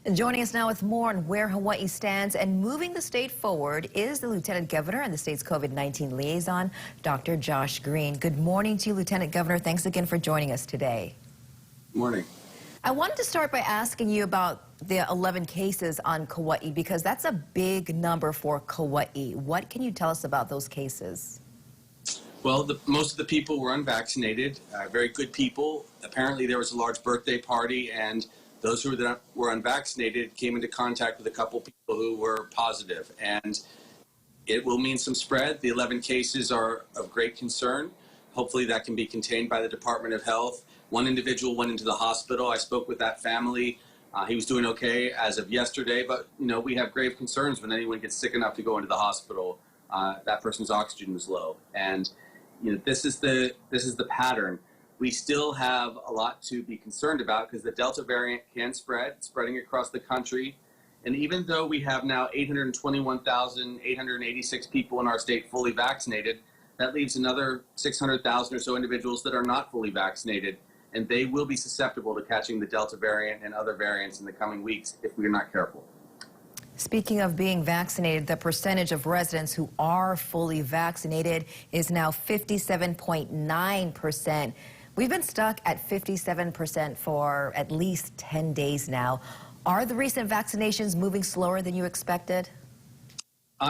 And joining us now with more on where Hawaii stands and moving the state forward is the Lieutenant Governor and the state's COVID-19 liaison, Dr. Josh Green. Good morning to you, Lieutenant Governor. Thanks again for joining us today. Good morning. I wanted to start by asking you about the 11 cases on Kauai, because that's a big number for Kauai. What can you tell us about those cases? Well, most of the people were unvaccinated, very good people. Apparently there was a large birthday party, and those who were unvaccinated came into contact with a couple people who were positive. And it will mean some spread. The 11 cases are of great concern. Hopefully that can be contained by the Department of Health. One individual went into the hospital. I spoke with that family. He was doing okay as of yesterday, but we have grave concerns when anyone gets sick enough to go into the hospital. That person's oxygen was low, and this is the pattern. We still have a lot to be concerned about because the Delta variant can spreading across the country. And even though we have now 821,886 people in our state fully vaccinated, that leaves another 600,000 or so individuals that are not fully vaccinated. And they will be susceptible to catching the Delta variant and other variants in the coming weeks if we are not careful. Speaking of being vaccinated, the percentage of residents who are fully vaccinated is now 57.9%. We've been stuck at 57% for at least 10 days now. Are the recent vaccinations moving slower than you expected?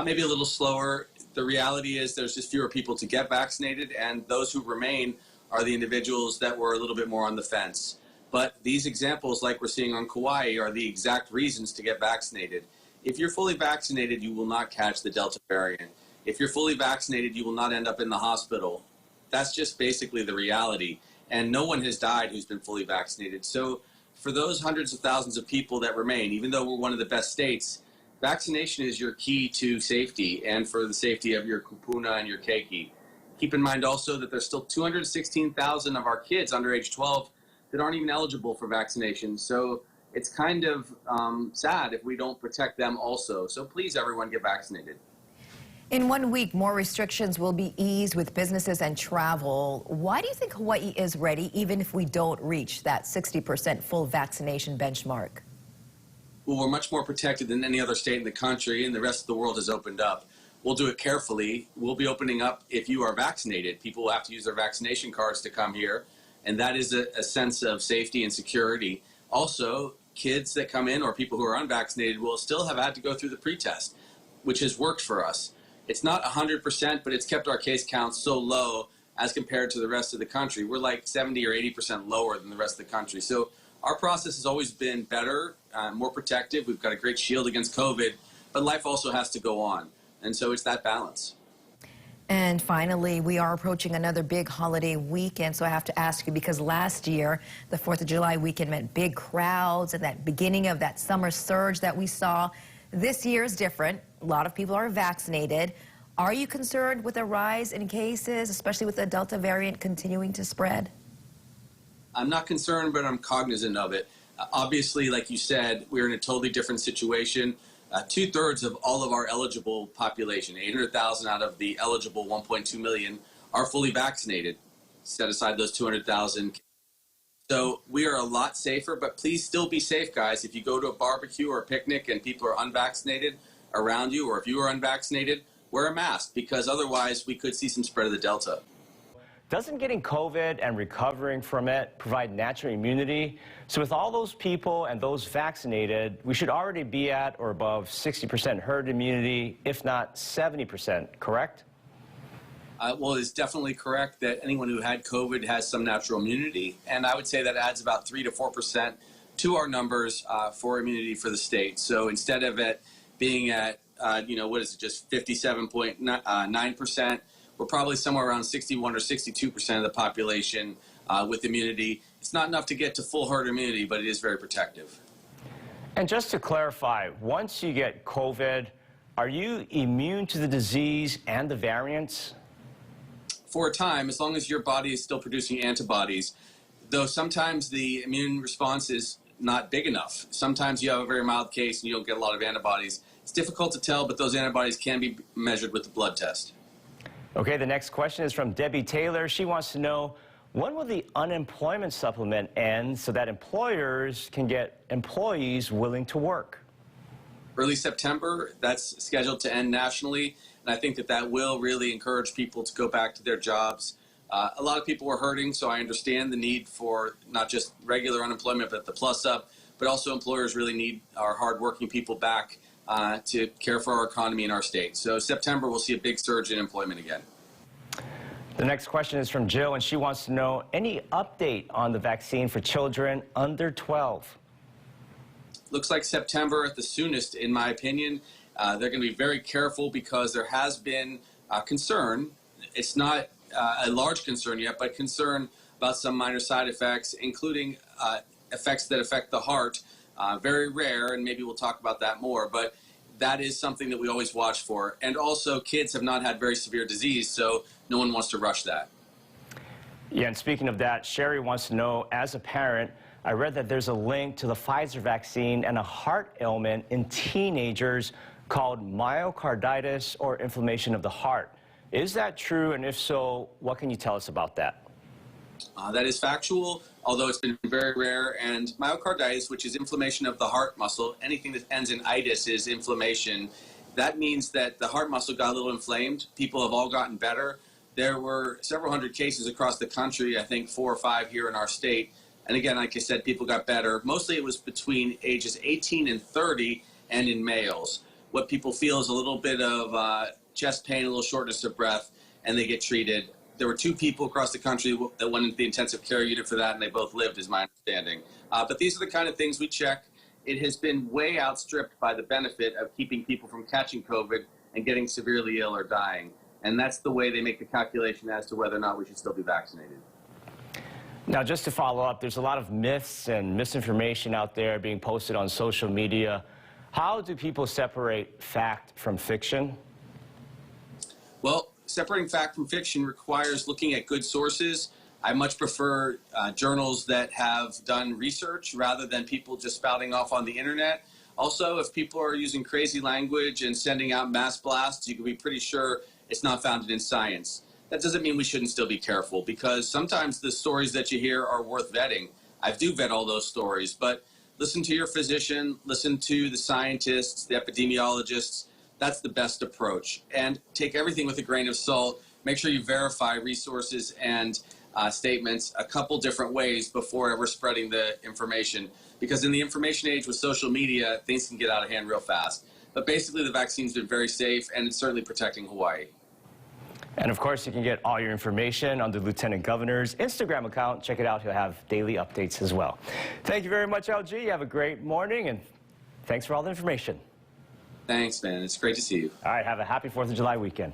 Maybe a little slower. The reality is there's just fewer people to get vaccinated, and those who remain are the individuals that were a little bit more on the fence. But these examples, like we're seeing on Kauai, are the exact reasons to get vaccinated. If you're fully vaccinated, you will not catch the Delta variant. If you're fully vaccinated, you will not end up in the hospital. That's just basically the reality. And no one has died who's been fully vaccinated. So for those hundreds of thousands of people that remain, even though we're one of the best states, vaccination is your key to safety and for the safety of your kupuna and your keiki. Keep in mind also that there's still 216,000 of our kids under age 12 that aren't even eligible for vaccination. So it's kind of sad if we don't protect them also. So please, everyone, get vaccinated. In 1 week, more restrictions will be eased with businesses and travel. Why do you think Hawaii is ready, even if we don't reach that 60% full vaccination benchmark? Well, we're much more protected than any other state in the country, and the rest of the world has opened up. We'll do it carefully. We'll be opening up if you are vaccinated. People will have to use their vaccination cards to come here, and that is a sense of safety and security. Also, kids that come in or people who are unvaccinated will still have had to go through the pretest, which has worked for us. It's not 100%, but it's kept our case counts so low as compared to the rest of the country. We're like 70 or 80% lower than the rest of the country. So our process has always been better, more protective. We've got a great shield against COVID, but life also has to go on. And so it's that balance. And finally, we are approaching another big holiday weekend, so I have to ask you, because last year, the 4th of July weekend meant big crowds and that beginning of that summer surge that we saw. This year is different. A lot of people are vaccinated. Are you concerned with a rise in cases, especially with the Delta variant continuing to spread? I'm not concerned, but I'm cognizant of it. Obviously, like you said, we're in a totally different situation. 2/3 of all of our eligible population, 800,000 out of the eligible 1.2 million, are fully vaccinated. Set aside those 200,000. So we are a lot safer, but please still be safe, guys. If you go to a barbecue or a picnic and people are unvaccinated around you, or if you are unvaccinated, wear a mask, because otherwise we could see some spread of the Delta. Doesn't getting COVID and recovering from it provide natural immunity? So with all those people and those vaccinated, we should already be at or above 60% herd immunity, if not 70%, correct? Well, it's definitely correct that anyone who had COVID has some natural immunity, and I would say that adds about 3 to 4% to our numbers for immunity for the state. So instead of it being at, just 57.9%, we're probably somewhere around 61 or 62% of the population with immunity. It's not enough to get to full herd immunity, but it is very protective. And just to clarify, once you get COVID, are you immune to the disease and the variants? For a time, as long as your body is still producing antibodies, though sometimes the immune response is not big enough. Sometimes you have a very mild case and you don't get a lot of antibodies. It's difficult to tell, but those antibodies can be measured with the blood test. Okay, the next question is from Debbie Taylor. She wants to know, When will the unemployment supplement end so that employers can get employees willing to work? Early September, that's scheduled to end nationally, and I think that will really encourage people to go back to their jobs. A lot of people are hurting, so I understand the need for not just regular unemployment, but the plus up, but also employers really need our hardworking people back to care for our economy in our state. So September, we'll see a big surge in employment again. The next question is from Jill, and she wants to know any update on the vaccine for children under 12. Looks like September at the soonest, in my opinion. They're going to be very careful because there has been concern. It's not a large concern yet, but concern about some minor side effects, including effects that affect the heart. Very rare, and maybe we'll talk about that more, but that is something that we always watch for. And also, kids have not had very severe disease, so no one wants to rush that. Yeah, and speaking of that, Sherry wants to know, as a parent, I read that there's a link to the Pfizer vaccine and a heart ailment in teenagers called myocarditis or inflammation of the heart. Is that true? And if so, what can you tell us about that? That is factual, although it's been very rare. And myocarditis, which is inflammation of the heart muscle, anything that ends in itis is inflammation. That means that the heart muscle got a little inflamed. People have all gotten better. There were several hundred cases across the country, I think 4 or 5 here in our state. And again, like I said, people got better. Mostly it was between ages 18 and 30 and in males. What people feel is a little bit of chest pain, a little shortness of breath, and they get treated. There were 2 people across the country that went into the intensive care unit for that, and they both lived, is my understanding. But these are the kind of things we check. It has been way outstripped by the benefit of keeping people from catching COVID and getting severely ill or dying. And that's the way they make the calculation as to whether or not we should still be vaccinated. Now, just to follow up, there's a lot of myths and misinformation out there being posted on social media. How do people separate fact from fiction? Well, separating fact from fiction requires looking at good sources. I much prefer journals that have done research rather than people just spouting off on the internet. Also, if people are using crazy language and sending out mass blasts, you can be pretty sure it's not founded in science. That doesn't mean we shouldn't still be careful, because sometimes the stories that you hear are worth vetting. I do vet all those stories, but listen to your physician, listen to the scientists, the epidemiologists. That's the best approach. And take everything with a grain of salt. Make sure you verify resources and statements a couple different ways before ever spreading the information. Because in the information age with social media, things can get out of hand real fast. But basically, the vaccine's been very safe, and it's certainly protecting Hawaii. And of course, you can get all your information on the Lieutenant Governor's Instagram account. Check it out. He'll have daily updates as well. Thank you very much, LG. Have a great morning, and thanks for all the information. Thanks, man. It's great to see you. All right, have a happy 4th of July weekend.